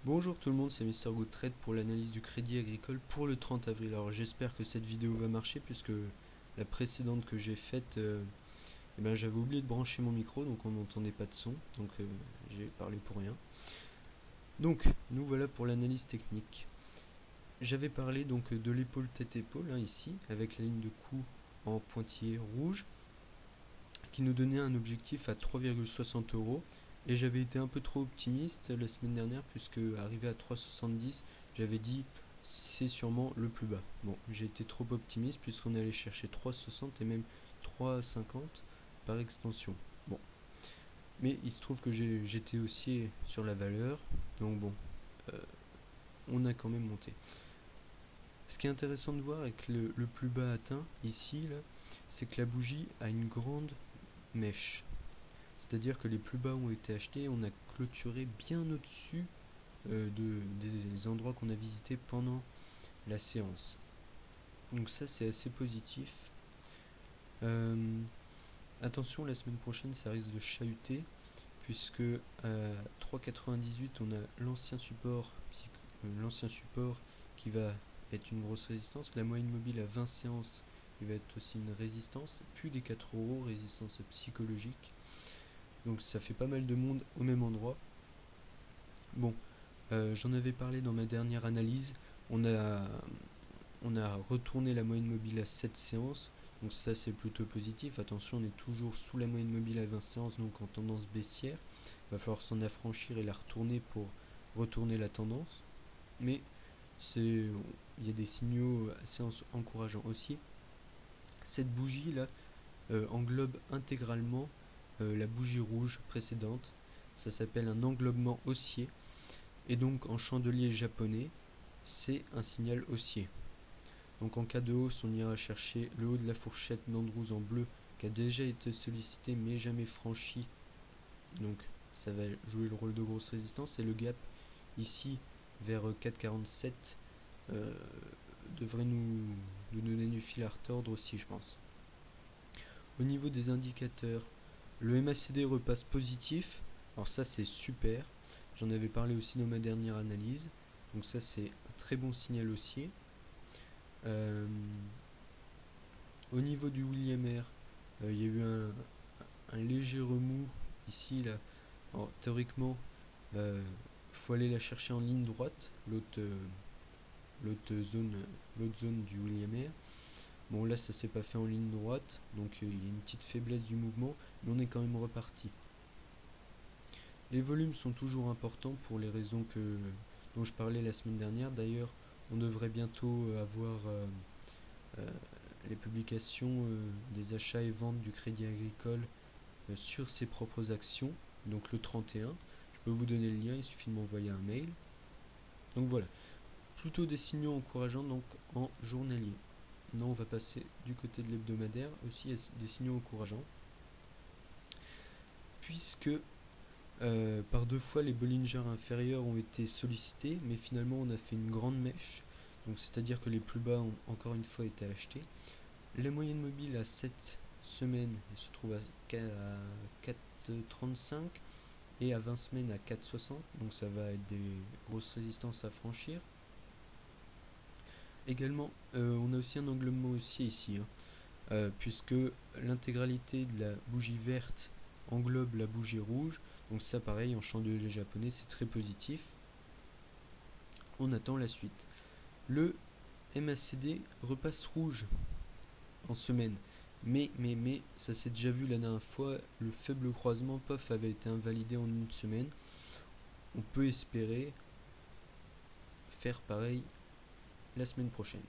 Bonjour tout le monde, c'est Mister Good Trade pour l'analyse du crédit agricole pour le 30 avril. Alors j'espère que cette vidéo va marcher puisque la précédente que j'ai faite, j'avais oublié de brancher mon micro donc on n'entendait pas de son, donc j'ai parlé pour rien. Donc nous voilà pour l'analyse technique. J'avais parlé donc de l'épaule tête-épaule ici avec la ligne de coup en pointillé rouge qui nous donnait un objectif à 3,60 euros. Et j'avais été un peu trop optimiste la semaine dernière puisque arrivé à 3,70 j'avais dit c'est sûrement le plus bas. Bon, j'ai été trop optimiste puisqu'on est allé chercher 3,60 et même 3,50 par extension. Bon, mais il se trouve que j'étais aussi sur la valeur, donc bon, on a quand même monté. Ce qui est intéressant de voir avec le plus bas atteint ici, là, c'est que la bougie a une grande mèche. C'est-à-dire que les plus bas ont été achetés, on a clôturé bien au-dessus des endroits qu'on a visités pendant la séance. Donc ça c'est assez positif. Attention, la semaine prochaine ça risque de chahuter puisque à 3,98 on a l'ancien support qui va être une grosse résistance, la moyenne mobile à 20 séances qui va être aussi une résistance, puis les 4 euros, résistance psychologique. Donc ça fait pas mal de monde au même endroit. Bon, j'en avais parlé dans ma dernière analyse. On a retourné la moyenne mobile à 7 séances. Donc ça c'est plutôt positif. Attention, on est toujours sous la moyenne mobile à 20 séances, donc en tendance baissière. Il va falloir s'en affranchir et la retourner pour retourner la tendance. Mais il y a des signaux assez encourageants aussi. Cette bougie là englobe intégralement la bougie rouge précédente. Ça s'appelle un englobement haussier. Et donc en chandelier japonais, c'est un signal haussier. Donc en cas de hausse, on ira chercher le haut de la fourchette d'Andrews en bleu qui a déjà été sollicité mais jamais franchi. Donc ça va jouer le rôle de grosse résistance. Et le gap ici vers 4,47 devrait nous donner du fil à retordre aussi, je pense. Au niveau des indicateurs, le MACD repasse positif. Alors ça c'est super. J'en avais parlé aussi dans ma dernière analyse. Donc ça c'est un très bon signal haussier. Au niveau du William R, il y a eu un léger remous ici là. Alors, théoriquement, faut aller la chercher en ligne droite, l'autre zone du William R. Bon là ça s'est pas fait en ligne droite, donc il y a une petite faiblesse du mouvement, mais on est quand même reparti. Les volumes sont toujours importants pour les raisons dont je parlais la semaine dernière. D'ailleurs, on devrait bientôt avoir les publications des achats et ventes du crédit agricole sur ses propres actions, donc le 31. Je peux vous donner le lien, il suffit de m'envoyer un mail. Donc voilà, plutôt des signaux encourageants donc en journalier. Maintenant on va passer du côté de l'hebdomadaire, aussi il y a des signaux encourageants, puisque par deux fois les Bollinger inférieurs ont été sollicités, mais finalement on a fait une grande mèche, donc c'est-à-dire que les plus bas ont encore une fois été achetés. La moyenne mobile à 7 semaines elle se trouve à 4,35 et à 20 semaines à 4,60, donc ça va être des grosses résistances à franchir. Également, on a aussi un englobement haussier ici, puisque l'intégralité de la bougie verte englobe la bougie rouge, donc ça pareil en chandelier japonais c'est très positif. On attend la suite. Le MACD repasse rouge en semaine, mais ça s'est déjà vu la dernière fois, le faible croisement POF avait été invalidé en une semaine. On peut espérer faire pareil la semaine prochaine.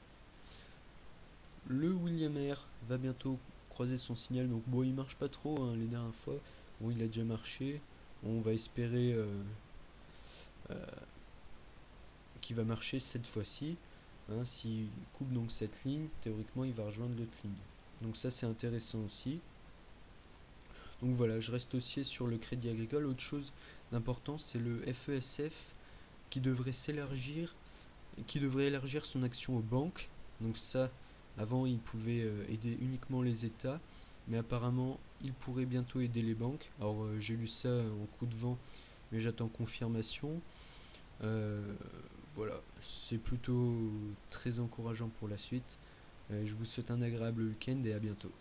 Le William R va bientôt croiser son signal, donc bon il marche pas trop les dernières fois, bon il a déjà marché, on va espérer qu'il va marcher cette fois-ci. S'il coupe donc cette ligne, théoriquement il va rejoindre l'autre ligne, donc ça c'est intéressant aussi. Donc voilà, je reste haussier sur le crédit agricole. Autre chose d'important, c'est le FESF qui devrait s'élargir, qui devrait élargir son action aux banques. Donc ça, avant il pouvait aider uniquement les États, mais apparemment il pourrait bientôt aider les banques. Alors j'ai lu ça en coup de vent, mais j'attends confirmation. Euh, voilà, c'est plutôt très encourageant pour la suite. Je vous souhaite un agréable week-end et à bientôt.